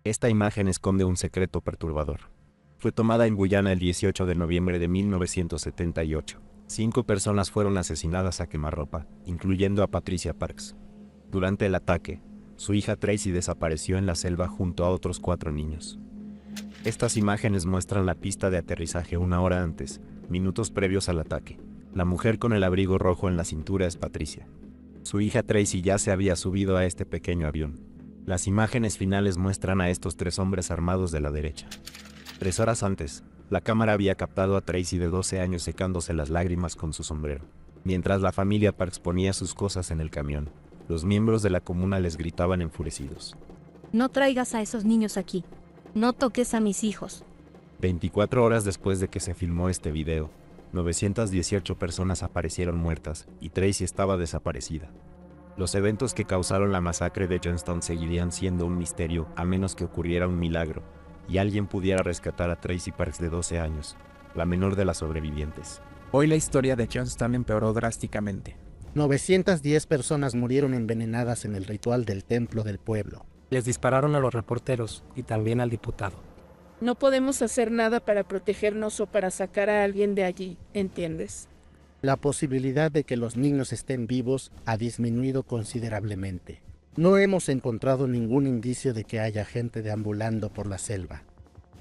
Esta imagen esconde un secreto perturbador. Fue tomada en Guyana el 18 de noviembre de 1978. 5 personas fueron asesinadas a quemarropa, incluyendo a Patricia Parks. Durante el ataque, su hija Tracy desapareció en la selva junto a otros 4 niños. Estas imágenes muestran la pista de aterrizaje una hora antes, minutos previos al ataque. La mujer con el abrigo rojo en la cintura es Patricia. Su hija Tracy ya se había subido a este pequeño avión. Las imágenes finales muestran a estos 3 hombres armados de la derecha. 3 horas antes, la cámara había captado a Tracy de 12 años secándose las lágrimas con su sombrero. Mientras la familia Parks ponía sus cosas en el camión, los miembros de la comuna les gritaban enfurecidos. No traigas a esos niños aquí. No toques a mis hijos. 24 horas después de que se filmó este video, 918 personas aparecieron muertas y Tracy estaba desaparecida. Los eventos que causaron la masacre de Johnstown seguirían siendo un misterio a menos que ocurriera un milagro y alguien pudiera rescatar a Tracy Parks de 12 años, la menor de las sobrevivientes. Hoy la historia de Johnstown empeoró drásticamente. 910 personas murieron envenenadas en el ritual del templo del pueblo. Les dispararon a los reporteros y también al diputado. No podemos hacer nada para protegernos o para sacar a alguien de allí, ¿entiendes? La posibilidad de que los niños estén vivos ha disminuido considerablemente. No hemos encontrado ningún indicio de que haya gente deambulando por la selva.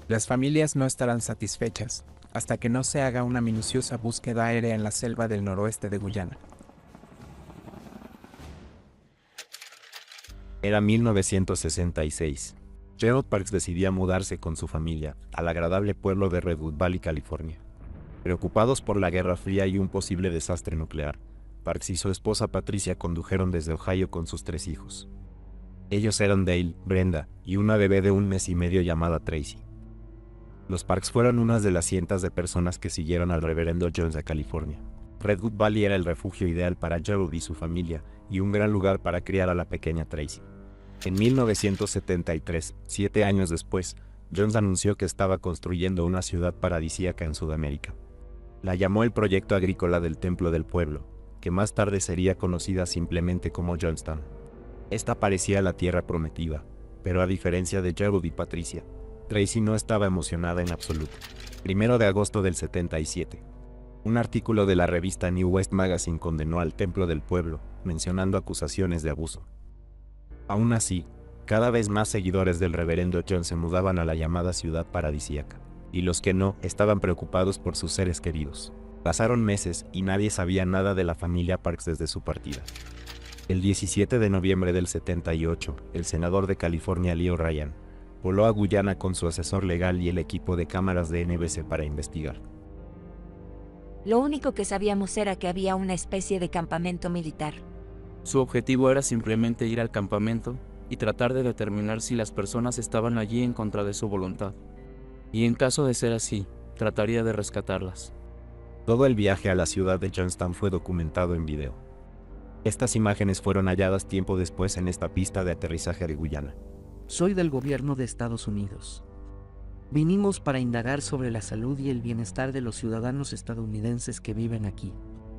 Las familias no estarán satisfechas hasta que no se haga una minuciosa búsqueda aérea en la selva del noroeste de Guyana. Era 1966. Gerald Parks decidía mudarse con su familia al agradable pueblo de Redwood Valley, California. Preocupados por la Guerra Fría y un posible desastre nuclear, Parks y su esposa Patricia condujeron desde Ohio con sus 3 hijos. Ellos eran Dale, Brenda y una bebé de 1 mes y medio llamada Tracy. Los Parks fueron unas de las cientos de personas que siguieron al reverendo Jones a California. Redwood Valley era el refugio ideal para Gerald y su familia y un gran lugar para criar a la pequeña Tracy. En 1973, 7 años después, Jones anunció que estaba construyendo una ciudad paradisíaca en Sudamérica. La llamó el Proyecto Agrícola del Templo del Pueblo, que más tarde sería conocida simplemente como Johnstown. Esta parecía la tierra prometida, pero a diferencia de Gerald y Patricia, Tracy no estaba emocionada en absoluto. 1 de agosto del 77. Un artículo de la revista New West Magazine condenó al Templo del Pueblo, mencionando acusaciones de abuso. Aún así, cada vez más seguidores del reverendo John se mudaban a la llamada ciudad paradisíaca, y los que no estaban preocupados por sus seres queridos. Pasaron meses y nadie sabía nada de la familia Parks desde su partida. El 17 de noviembre del 78, el senador de California Leo Ryan voló a Guyana con su asesor legal y el equipo de cámaras de NBC para investigar. Lo único que sabíamos era que había una especie de campamento militar. Su objetivo era simplemente ir al campamento y tratar de determinar si las personas estaban allí en contra de su voluntad. Y en caso de ser así, trataría de rescatarlas. Todo el viaje a la ciudad de Johnstown fue documentado en video. Estas imágenes fueron halladas tiempo después en esta pista de aterrizaje de Guyana. Soy del gobierno de Estados Unidos. Vinimos para indagar sobre la salud y el bienestar de los ciudadanos estadounidenses que viven aquí.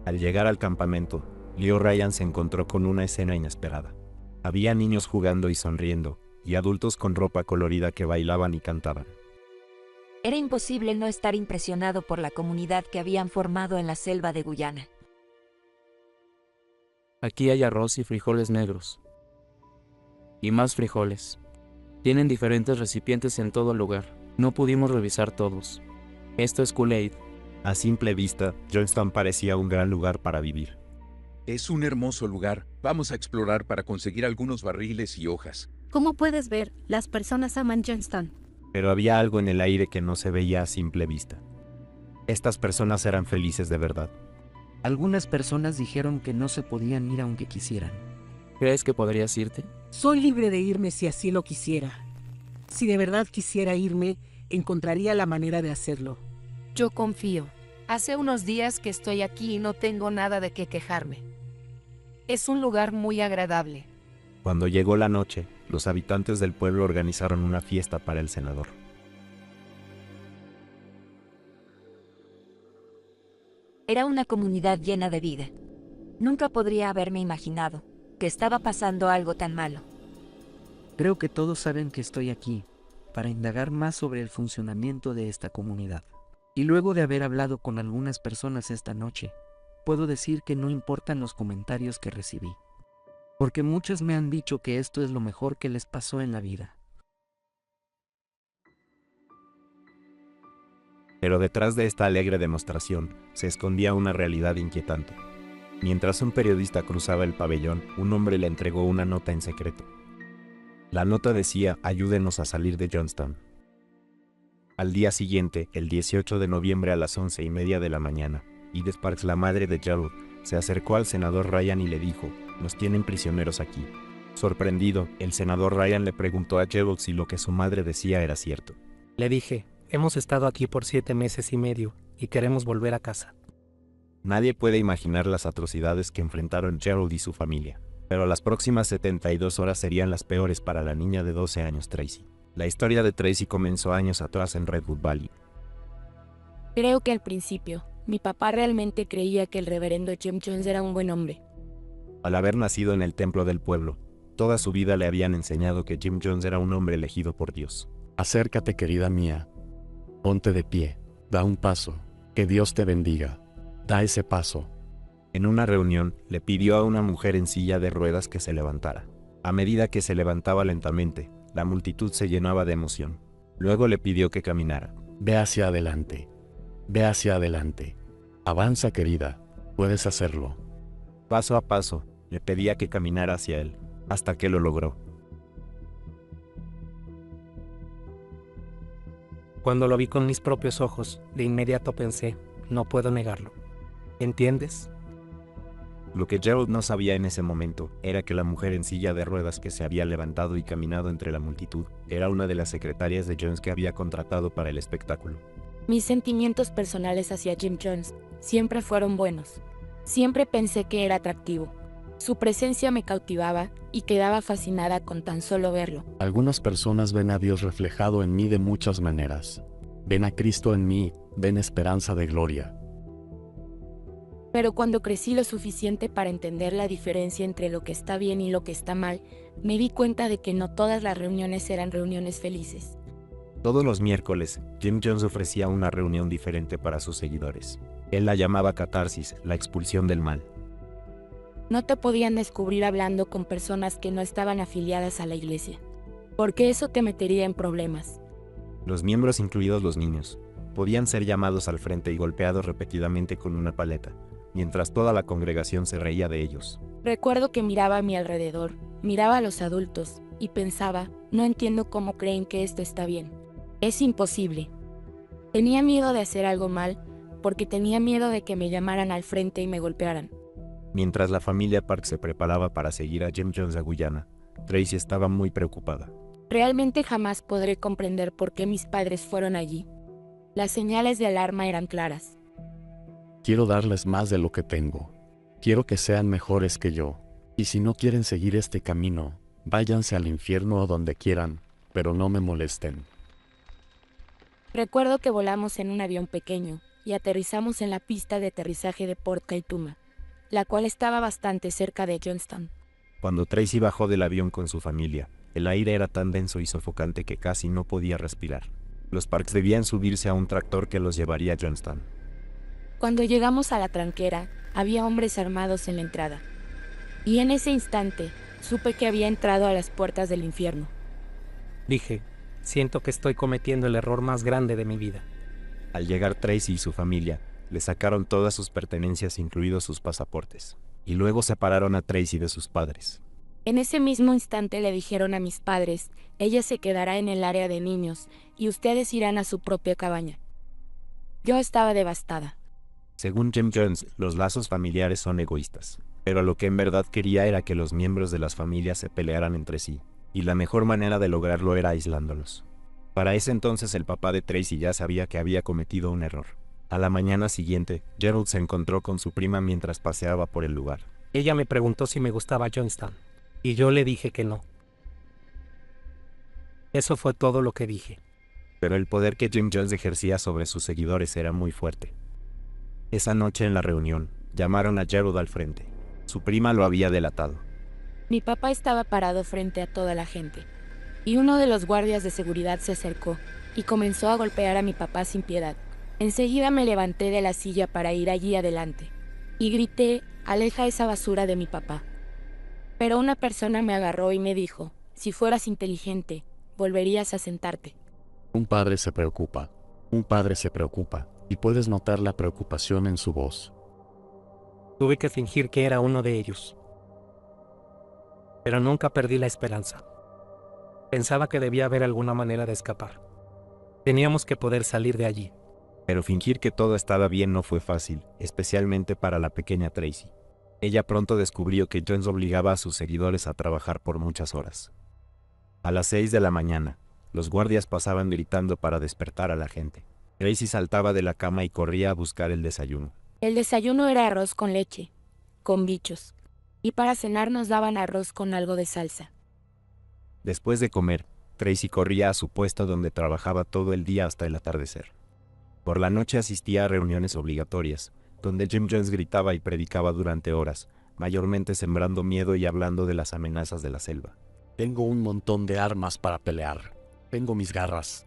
Al llegar al campamento, Leo Ryan se encontró con una escena inesperada. Había niños jugando y sonriendo, y adultos con ropa colorida que bailaban y cantaban. Era imposible no estar impresionado por la comunidad que habían formado en la selva de Guyana. Aquí hay arroz y frijoles negros. Y más frijoles. Tienen diferentes recipientes en todo el lugar. No pudimos revisar todos. Esto es Kool-Aid. A simple vista, Johnstown parecía un gran lugar para vivir. Es un hermoso lugar. Vamos a explorar para conseguir algunos barriles y hojas. Como puedes ver, las personas aman Johnstown. Pero había algo en el aire que no se veía a simple vista. Estas personas eran felices de verdad. Algunas personas dijeron que no se podían ir aunque quisieran. ¿Crees que podrías irte? Soy libre de irme si así lo quisiera. Si de verdad quisiera irme, encontraría la manera de hacerlo. Yo confío. Hace unos días que estoy aquí y no tengo nada de qué quejarme. Es un lugar muy agradable. Cuando llegó la noche, los habitantes del pueblo organizaron una fiesta para el senador. Era una comunidad llena de vida. Nunca podría haberme imaginado que estaba pasando algo tan malo. Creo que todos saben que estoy aquí, para indagar más sobre el funcionamiento de esta comunidad. Y luego de haber hablado con algunas personas esta noche, puedo decir que no importan los comentarios que recibí, porque muchos me han dicho que esto es lo mejor que les pasó en la vida. Pero detrás de esta alegre demostración se escondía una realidad inquietante. Mientras un periodista cruzaba el pabellón, un hombre le entregó una nota en secreto. La nota decía: ayúdenos a salir de Johnstown. Al día siguiente, el 18 de noviembre a las 11:30 de la mañana, Edith Sparks, la madre de Gerald, se acercó al senador Ryan y le dijo: nos tienen prisioneros aquí. Sorprendido, el senador Ryan le preguntó a Gerald si lo que su madre decía era cierto. Le dije, hemos estado aquí por 7 meses y medio y queremos volver a casa. Nadie puede imaginar las atrocidades que enfrentaron Gerald y su familia, pero las próximas 72 horas serían las peores para la niña de 12 años Tracy. La historia de Tracy comenzó años atrás en Redwood Valley. Creo que al principio, mi papá realmente creía que el reverendo Jim Jones era un buen hombre. Al haber nacido en el templo del pueblo, toda su vida le habían enseñado que Jim Jones era un hombre elegido por Dios. Acércate, querida mía. Ponte de pie. Da un paso. Que Dios te bendiga. Da ese paso. En una reunión, le pidió a una mujer en silla de ruedas que se levantara. A medida que se levantaba lentamente, la multitud se llenaba de emoción. Luego le pidió que caminara. Ve hacia adelante. Ve hacia adelante. Avanza, querida. Puedes hacerlo. Paso a paso, le pedía que caminara hacia él, hasta que lo logró. Cuando lo vi con mis propios ojos, de inmediato pensé, no puedo negarlo. ¿Entiendes? Lo que Gerald no sabía en ese momento era que la mujer en silla de ruedas que se había levantado y caminado entre la multitud era una de las secretarias de Jones que había contratado para el espectáculo. Mis sentimientos personales hacia Jim Jones siempre fueron buenos. Siempre pensé que era atractivo. Su presencia me cautivaba y quedaba fascinada con tan solo verlo. Algunas personas ven a Dios reflejado en mí de muchas maneras. Ven a Cristo en mí, ven esperanza de gloria. Pero cuando crecí lo suficiente para entender la diferencia entre lo que está bien y lo que está mal, me di cuenta de que no todas las reuniones eran reuniones felices. Todos los miércoles, Jim Jones ofrecía una reunión diferente para sus seguidores. Él la llamaba catarsis, la expulsión del mal. No te podían descubrir hablando con personas que no estaban afiliadas a la iglesia, porque eso te metería en problemas. Los miembros, incluidos los niños, podían ser llamados al frente y golpeados repetidamente con una paleta, mientras toda la congregación se reía de ellos. Recuerdo que miraba a mi alrededor, miraba a los adultos, y pensaba, no entiendo cómo creen que esto está bien. Es imposible. Tenía miedo de hacer algo mal, porque tenía miedo de que me llamaran al frente y me golpearan. Mientras la familia Park se preparaba para seguir a Jim Jones a Guyana, Tracy estaba muy preocupada. Realmente jamás podré comprender por qué mis padres fueron allí. Las señales de alarma eran claras. Quiero darles más de lo que tengo. Quiero que sean mejores que yo. Y si no quieren seguir este camino, váyanse al infierno o donde quieran, pero no me molesten. Recuerdo que volamos en un avión pequeño y aterrizamos en la pista de aterrizaje de Port Kaituma, la cual estaba bastante cerca de Johnstown. Cuando Tracy bajó del avión con su familia, el aire era tan denso y sofocante que casi no podía respirar. Los Parks debían subirse a un tractor que los llevaría a Johnstown. Cuando llegamos a la tranquera, había hombres armados en la entrada. Y en ese instante, supe que había entrado a las puertas del infierno. Dije, siento que estoy cometiendo el error más grande de mi vida. Al llegar Tracy y su familia, le sacaron todas sus pertenencias, incluidos sus pasaportes, y luego separaron a Tracy de sus padres. En ese mismo instante le dijeron a mis padres, ella se quedará en el área de niños y ustedes irán a su propia cabaña. Yo estaba devastada. Según Jim Jones, los lazos familiares son egoístas, pero lo que en verdad quería era que los miembros de las familias se pelearan entre sí, y la mejor manera de lograrlo era aislándolos. Para ese entonces el papá de Tracy ya sabía que había cometido un error. A la mañana siguiente, Gerald se encontró con su prima mientras paseaba por el lugar. Ella me preguntó si me gustaba Johnstown, y yo le dije que no. Eso fue todo lo que dije. Pero el poder que Jim Jones ejercía sobre sus seguidores era muy fuerte. Esa noche en la reunión, llamaron a Gerald al frente. Su prima lo había delatado. Mi papá estaba parado frente a toda la gente. y uno de los guardias de seguridad se acercó y comenzó a golpear a mi papá sin piedad. Enseguida me levanté de la silla para ir allí adelante y grité: «Aleja esa basura de mi papá». Pero una persona me agarró y me dijo: «Si fueras inteligente, volverías a sentarte». Un padre se preocupa, y puedes notar la preocupación en su voz. Tuve que fingir que era uno de ellos. Pero nunca perdí la esperanza. Pensaba que debía haber alguna manera de escapar. Teníamos que poder salir de allí. Pero fingir que todo estaba bien no fue fácil, especialmente para la pequeña Tracy. Ella pronto descubrió que Jones obligaba a sus seguidores a trabajar por muchas horas. A las 6 de la mañana, los guardias pasaban gritando para despertar a la gente. Tracy saltaba de la cama y corría a buscar el desayuno. El desayuno era arroz con leche, con bichos, y para cenar nos daban arroz con algo de salsa. Después de comer, Tracy corría a su puesto donde trabajaba todo el día hasta el atardecer. Por la noche asistía a reuniones obligatorias, donde Jim Jones gritaba y predicaba durante horas, mayormente sembrando miedo y hablando de las amenazas de la selva. Tengo un montón de armas para pelear. Tengo mis garras.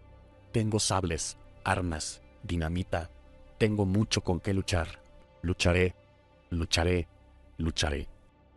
Tengo sables, armas, dinamita. Tengo mucho con qué luchar. Lucharé, lucharé, lucharé.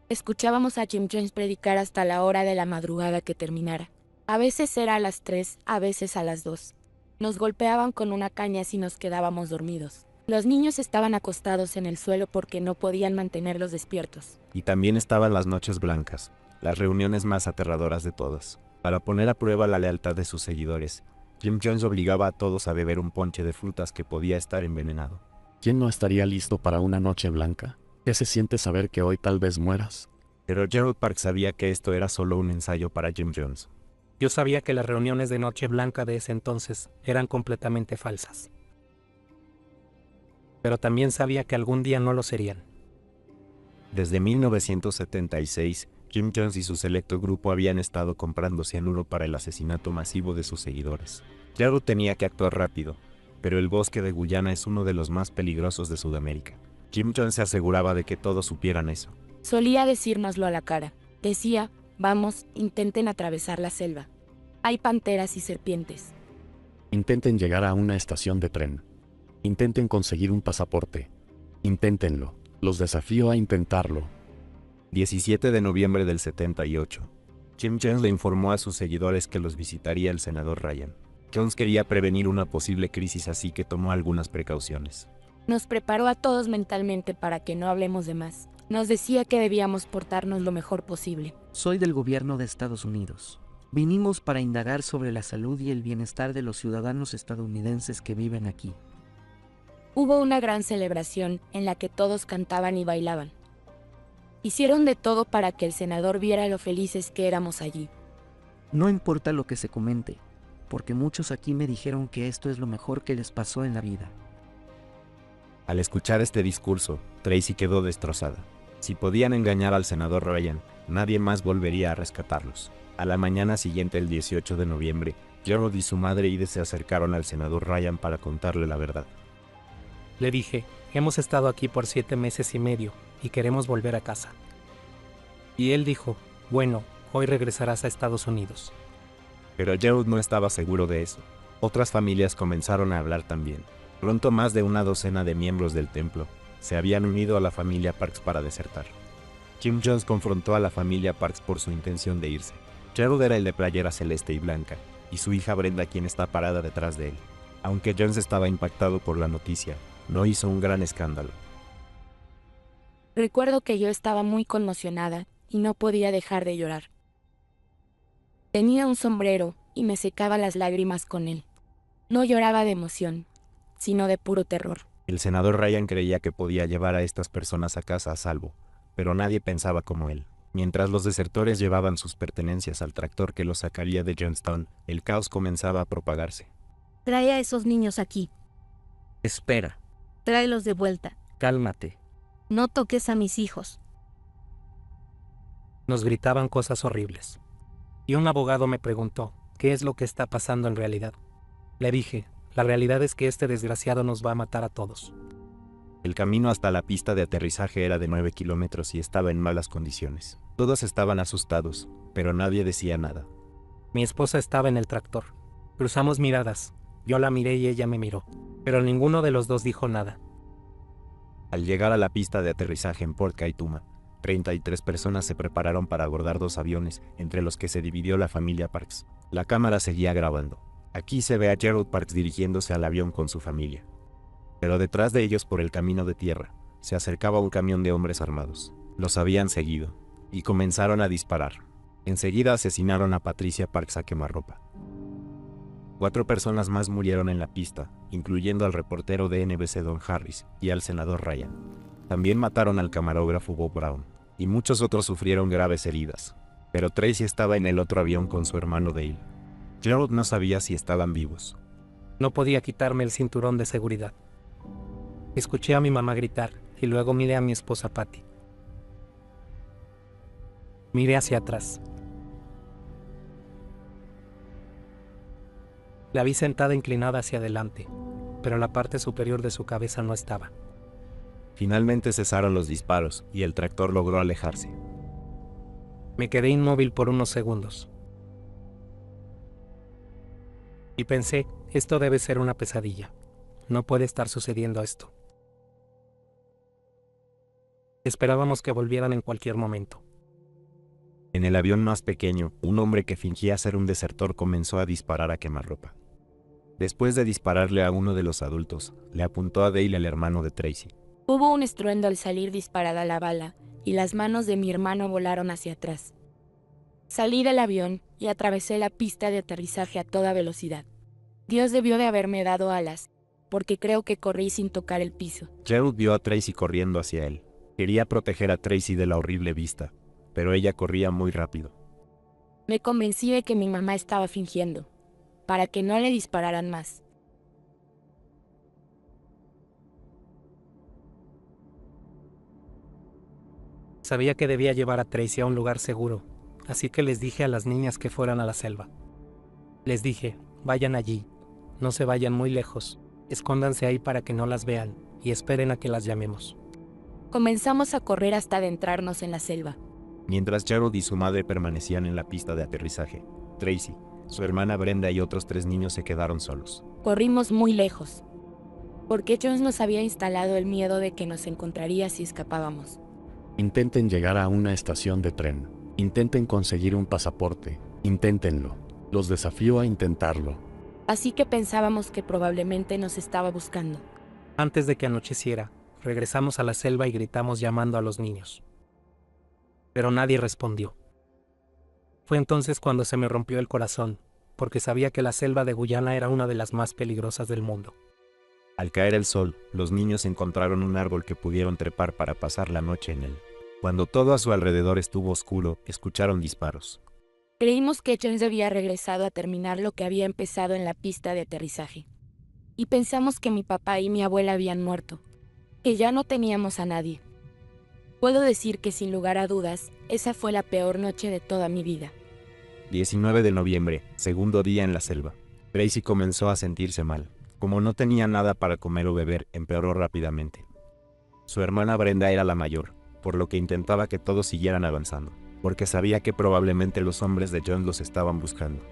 Escuchábamos a Jim Jones predicar hasta la hora de la madrugada que terminara. A veces era a las 3, a veces a las 2. Nos golpeaban con una caña si nos quedábamos dormidos. Los niños estaban acostados en el suelo porque no podían mantenerlos despiertos. Y también estaban las noches blancas, las reuniones más aterradoras de todas. Para poner a prueba la lealtad de sus seguidores, Jim Jones obligaba a todos a beber un ponche de frutas que podía estar envenenado. ¿Quién no estaría listo para una noche blanca? ¿Qué se siente saber que hoy tal vez mueras? Pero Gerald Parks sabía que esto era solo un ensayo para Jim Jones. Yo sabía que las reuniones de Noche Blanca de ese entonces eran completamente falsas. Pero también sabía que algún día no lo serían. Desde 1976, Jim Jones y su selecto grupo habían estado comprando cianuro para el asesinato masivo de sus seguidores. Gerald tenía que actuar rápido, pero el bosque de Guyana es uno de los más peligrosos de Sudamérica. Jim Jones se aseguraba de que todos supieran eso. Solía decírnoslo a la cara. Decía: «Vamos, intenten atravesar la selva. Hay panteras y serpientes». Intenten llegar a una estación de tren. Intenten conseguir un pasaporte. Inténtenlo. Los desafío a intentarlo. 17 de noviembre del 78. Jim Jones le informó a sus seguidores que los visitaría el senador Ryan. Jones quería prevenir una posible crisis, así que tomó algunas precauciones. Nos preparó a todos mentalmente para que no hablemos de más. Nos decía que debíamos portarnos lo mejor posible. Soy del gobierno de Estados Unidos. Vinimos para indagar sobre la salud y el bienestar de los ciudadanos estadounidenses que viven aquí. Hubo una gran celebración en la que todos cantaban y bailaban. Hicieron de todo para que el senador viera lo felices que éramos allí. No importa lo que se comente, porque muchos aquí me dijeron que esto es lo mejor que les pasó en la vida. Al escuchar este discurso, Tracy quedó destrozada. Si podían engañar al senador Ryan, nadie más volvería a rescatarlos. A la mañana siguiente, el 18 de noviembre, Gerald y su madre Edith se acercaron al senador Ryan para contarle la verdad. Le dije: «Hemos estado aquí por 7 meses y medio y queremos volver a casa». Y él dijo: «Bueno, hoy regresarás a Estados Unidos». Pero Gerald no estaba seguro de eso. Otras familias comenzaron a hablar también. Pronto más de una docena de miembros del templo se habían unido a la familia Parks para desertar. Jim Jones confrontó a la familia Parks por su intención de irse. Gerald era el de playera celeste y blanca, y su hija Brenda quien está parada detrás de él. Aunque Jones estaba impactado por la noticia, no hizo un gran escándalo. Recuerdo que yo estaba muy conmocionada y no podía dejar de llorar. Tenía un sombrero y me secaba las lágrimas con él. No lloraba de emoción, sino de puro terror. El senador Ryan creía que podía llevar a estas personas a casa a salvo, pero nadie pensaba como él. Mientras los desertores llevaban sus pertenencias al tractor que los sacaría de Johnstown, el caos comenzaba a propagarse. Trae a esos niños aquí. Espera. Tráelos de vuelta. Cálmate. No toques a mis hijos. Nos gritaban cosas horribles. Y un abogado me preguntó: ¿qué es lo que está pasando en realidad? Le dije: la realidad es que este desgraciado nos va a matar a todos. El camino hasta la pista de aterrizaje era de 9 kilómetros y estaba en malas condiciones. Todos estaban asustados, pero nadie decía nada. Mi esposa estaba en el tractor. Cruzamos miradas. Yo la miré y ella me miró. Pero ninguno de los dos dijo nada. Al llegar a la pista de aterrizaje en Port Kaituma, 33 personas se prepararon para abordar 2 aviones, entre los que se dividió la familia Parks. La cámara seguía grabando. Aquí se ve a Gerald Parks dirigiéndose al avión con su familia. Pero detrás de ellos, por el camino de tierra, se acercaba un camión de hombres armados. Los habían seguido, y comenzaron a disparar. Enseguida asesinaron a Patricia Parks a quemarropa. 4 personas más murieron en la pista, incluyendo al reportero de NBC Don Harris y al senador Ryan. También mataron al camarógrafo Bob Brown, y muchos otros sufrieron graves heridas. Pero Tracy estaba en el otro avión con su hermano Dale. Gerald no sabía si estaban vivos. No podía quitarme el cinturón de seguridad. Escuché a mi mamá gritar, y luego miré a mi esposa Patty. Miré hacia atrás. La vi sentada inclinada hacia adelante, pero la parte superior de su cabeza no estaba. Finalmente cesaron los disparos y el tractor logró alejarse. Me quedé inmóvil por unos segundos. Y pensé, esto debe ser una pesadilla. No puede estar sucediendo esto. Esperábamos que volvieran en cualquier momento. En el avión más pequeño, un hombre que fingía ser un desertor comenzó a disparar a quemarropa. Después de dispararle a uno de los adultos, le apuntó a Dale, el hermano de Tracy. Hubo un estruendo al salir disparada la bala, y las manos de mi hermano volaron hacia atrás. Salí del avión y atravesé la pista de aterrizaje a toda velocidad. Dios debió de haberme dado alas, porque creo que corrí sin tocar el piso. Gerald vio a Tracy corriendo hacia él. Quería proteger a Tracy de la horrible vista, pero ella corría muy rápido. Me convencí de que mi mamá estaba fingiendo, para que no le dispararan más. Sabía que debía llevar a Tracy a un lugar seguro, así que les dije a las niñas que fueran a la selva. Les dije, vayan allí, no se vayan muy lejos, escóndanse ahí para que no las vean, y esperen a que las llamemos. Comenzamos a correr hasta adentrarnos en la selva. Mientras Gerald y su madre permanecían en la pista de aterrizaje, Tracy, su hermana Brenda y otros 3 niños se quedaron solos. Corrimos muy lejos, porque Jones nos había instalado el miedo de que nos encontraría si escapábamos. Intenten llegar a una estación de tren. Intenten conseguir un pasaporte. Inténtenlo. Los desafío a intentarlo. Así que pensábamos que probablemente nos estaba buscando. Antes de que anocheciera, regresamos a la selva y gritamos llamando a los niños. Pero nadie respondió. Fue entonces cuando se me rompió el corazón, porque sabía que la selva de Guyana era una de las más peligrosas del mundo. Al caer el sol, los niños encontraron un árbol que pudieron trepar para pasar la noche en él. Cuando todo a su alrededor estuvo oscuro, escucharon disparos. Creímos que Jones había regresado a terminar lo que había empezado en la pista de aterrizaje. Y pensamos que mi papá y mi abuela habían muerto, que ya no teníamos a nadie. Puedo decir que sin lugar a dudas, esa fue la peor noche de toda mi vida. 19 de noviembre, segundo día en la selva. Tracy comenzó a sentirse mal. Como no tenía nada para comer o beber, empeoró rápidamente. Su hermana Brenda era la mayor, por lo que intentaba que todos siguieran avanzando, porque sabía que probablemente los hombres de John los estaban buscando.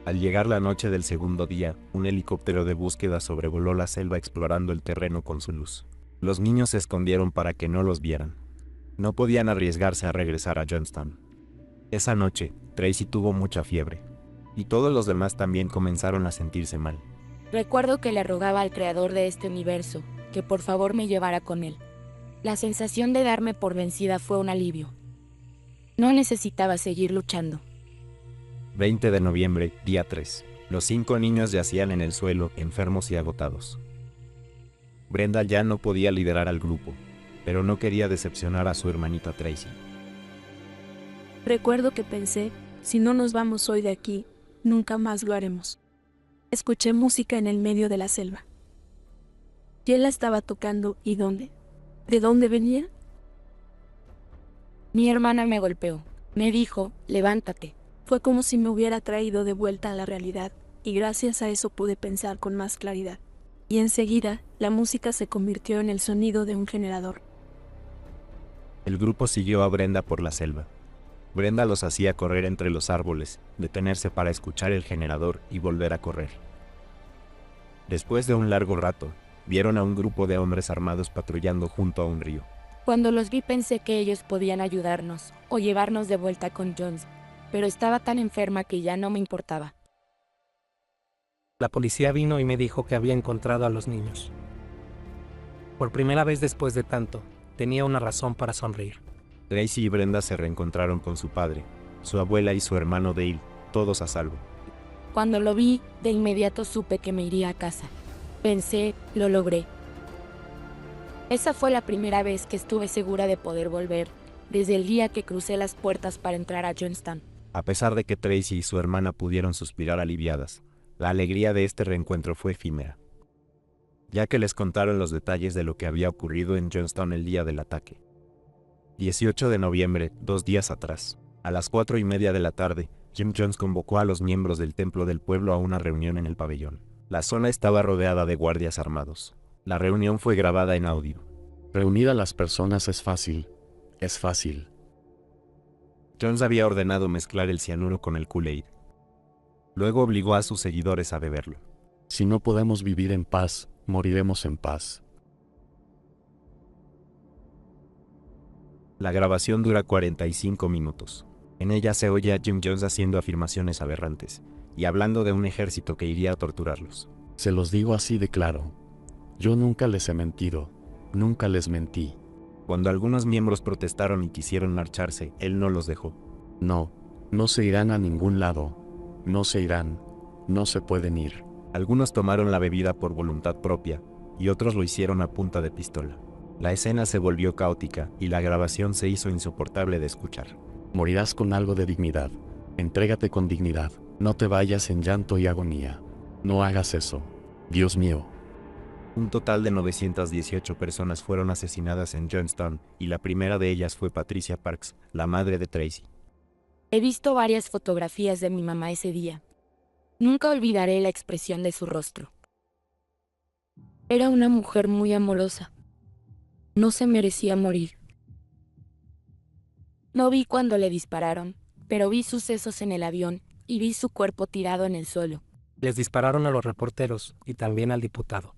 Al llegar la noche del segundo día, un helicóptero de búsqueda sobrevoló la selva explorando el terreno con su luz. Los niños se escondieron para que no los vieran. No podían arriesgarse a regresar a Johnstown. Esa noche, Tracy tuvo mucha fiebre, y todos los demás también comenzaron a sentirse mal. Recuerdo que le rogaba al creador de este universo que por favor me llevara con él. La sensación de darme por vencida fue un alivio. No necesitaba seguir luchando. 20 de noviembre, día 3. Los 5 niños yacían en el suelo, enfermos y agotados. Brenda ya no podía liderar al grupo, pero no quería decepcionar a su hermanita Tracy. Recuerdo que pensé, si no nos vamos hoy de aquí, nunca más lo haremos. Escuché música en el medio de la selva. ¿Quién la estaba tocando y dónde? ¿De dónde venía? Mi hermana me golpeó. Me dijo, levántate. Fue como si me hubiera traído de vuelta a la realidad, y gracias a eso pude pensar con más claridad. Y enseguida, la música se convirtió en el sonido de un generador. El grupo siguió a Brenda por la selva. Brenda los hacía correr entre los árboles, detenerse para escuchar el generador y volver a correr. Después de un largo rato, vieron a un grupo de hombres armados patrullando junto a un río. Cuando los vi pensé que ellos podían ayudarnos o llevarnos de vuelta con Jones, pero estaba tan enferma que ya no me importaba. La policía vino y me dijo que había encontrado a los niños. Por primera vez después de tanto, tenía una razón para sonreír. Tracy y Brenda se reencontraron con su padre, su abuela y su hermano Dale, todos a salvo. Cuando lo vi, de inmediato supe que me iría a casa. Pensé, lo logré. Esa fue la primera vez que estuve segura de poder volver, desde el día que crucé las puertas para entrar a Johnstown. A pesar de que Tracy y su hermana pudieron suspirar aliviadas, la alegría de este reencuentro fue efímera, ya que les contaron los detalles de lo que había ocurrido en Johnstown el día del ataque. 18 de noviembre, 2 días atrás, a las 4:30 de la tarde, Jim Jones convocó a los miembros del templo del pueblo a una reunión en el pabellón. La zona estaba rodeada de guardias armados. La reunión fue grabada en audio. Reunir a las personas es fácil. Es fácil. Jones había ordenado mezclar el cianuro con el Kool-Aid. Luego obligó a sus seguidores a beberlo. Si no podemos vivir en paz, moriremos en paz. La grabación dura 45 minutos. En ella se oye a Jim Jones haciendo afirmaciones aberrantes y hablando de un ejército que iría a torturarlos. Se los digo así de claro. Yo nunca les he mentido. Nunca les mentí. Cuando algunos miembros protestaron y quisieron marcharse, él no los dejó. No, no se irán a ningún lado. No se irán. No se pueden ir. Algunos tomaron la bebida por voluntad propia y otros lo hicieron a punta de pistola. La escena se volvió caótica y la grabación se hizo insoportable de escuchar. Morirás con algo de dignidad. Entrégate con dignidad. No te vayas en llanto y agonía. No hagas eso. Dios mío. Un total de 918 personas fueron asesinadas en Johnstown y la primera de ellas fue Patricia Parks, la madre de Tracy. He visto varias fotografías de mi mamá ese día. Nunca olvidaré la expresión de su rostro. Era una mujer muy amorosa. No se merecía morir. No vi cuando le dispararon, pero vi sucesos en el avión y vi su cuerpo tirado en el suelo. Les dispararon a los reporteros y también al diputado.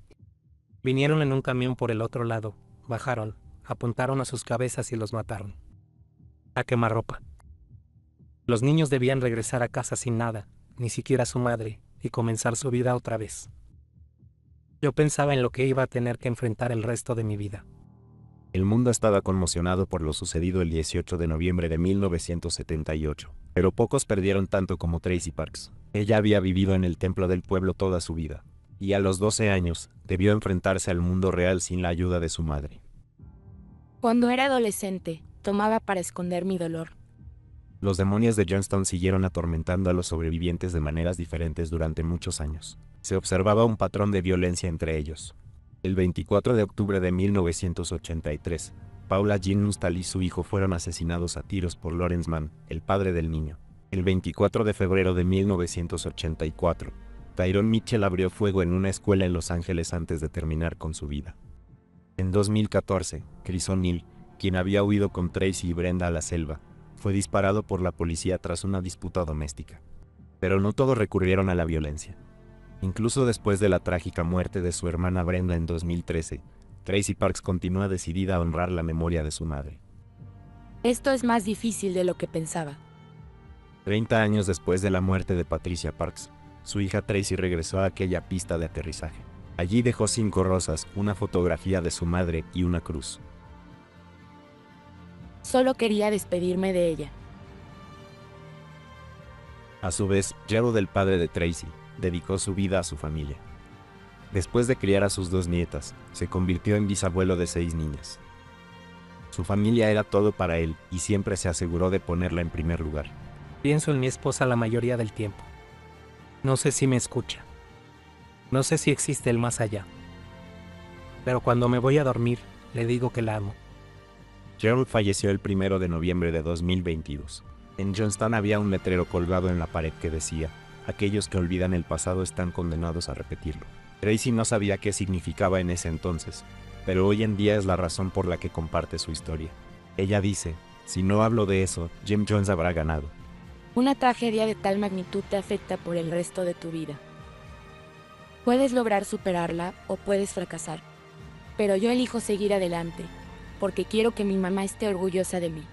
Vinieron en un camión por el otro lado, bajaron, apuntaron a sus cabezas y los mataron. A quemarropa. Los niños debían regresar a casa sin nada, ni siquiera su madre, y comenzar su vida otra vez. Yo pensaba en lo que iba a tener que enfrentar el resto de mi vida. El mundo estaba conmocionado por lo sucedido el 18 de noviembre de 1978, pero pocos perdieron tanto como Tracy Parks. Ella había vivido en el templo del pueblo toda su vida, y a los 12 años debió enfrentarse al mundo real sin la ayuda de su madre. Cuando era adolescente, tomaba para esconder mi dolor. Los demonios de Johnstown siguieron atormentando a los sobrevivientes de maneras diferentes durante muchos años. Se observaba un patrón de violencia entre ellos. El 24 de octubre de 1983, Paula Jean Nustal y su hijo fueron asesinados a tiros por Lawrence Mann, el padre del niño. El 24 de febrero de 1984, Tyrone Mitchell abrió fuego en una escuela en Los Ángeles antes de terminar con su vida. En 2014, Chris O'Neill, quien había huido con Tracy y Brenda a la selva, fue disparado por la policía tras una disputa doméstica. Pero no todos recurrieron a la violencia. Incluso después de la trágica muerte de su hermana Brenda en 2013, Tracy Parks continúa decidida a honrar la memoria de su madre. Esto es más difícil de lo que pensaba. 30 años después de la muerte de Patricia Parks, su hija Tracy regresó a aquella pista de aterrizaje. Allí dejó 5 rosas, una fotografía de su madre y una cruz. Solo quería despedirme de ella. A su vez, Gerald, el padre de Tracy, dedicó su vida a su familia. Después de criar a sus 2 nietas, se convirtió en bisabuelo de 6 niñas. Su familia era todo para él y siempre se aseguró de ponerla en primer lugar. Pienso en mi esposa la mayoría del tiempo. No sé si me escucha. No sé si existe el más allá. Pero cuando me voy a dormir, le digo que la amo. Gerald falleció el 1 de noviembre de 2022. En Johnstown había un letrero colgado en la pared que decía: aquellos que olvidan el pasado están condenados a repetirlo. Tracy no sabía qué significaba en ese entonces, pero hoy en día es la razón por la que comparte su historia. Ella dice: Si no hablo de eso, Jim Jones habrá ganado. Una tragedia de tal magnitud te afecta por el resto de tu vida. Puedes lograr superarla o puedes fracasar. Pero yo elijo seguir adelante, porque quiero que mi mamá esté orgullosa de mí.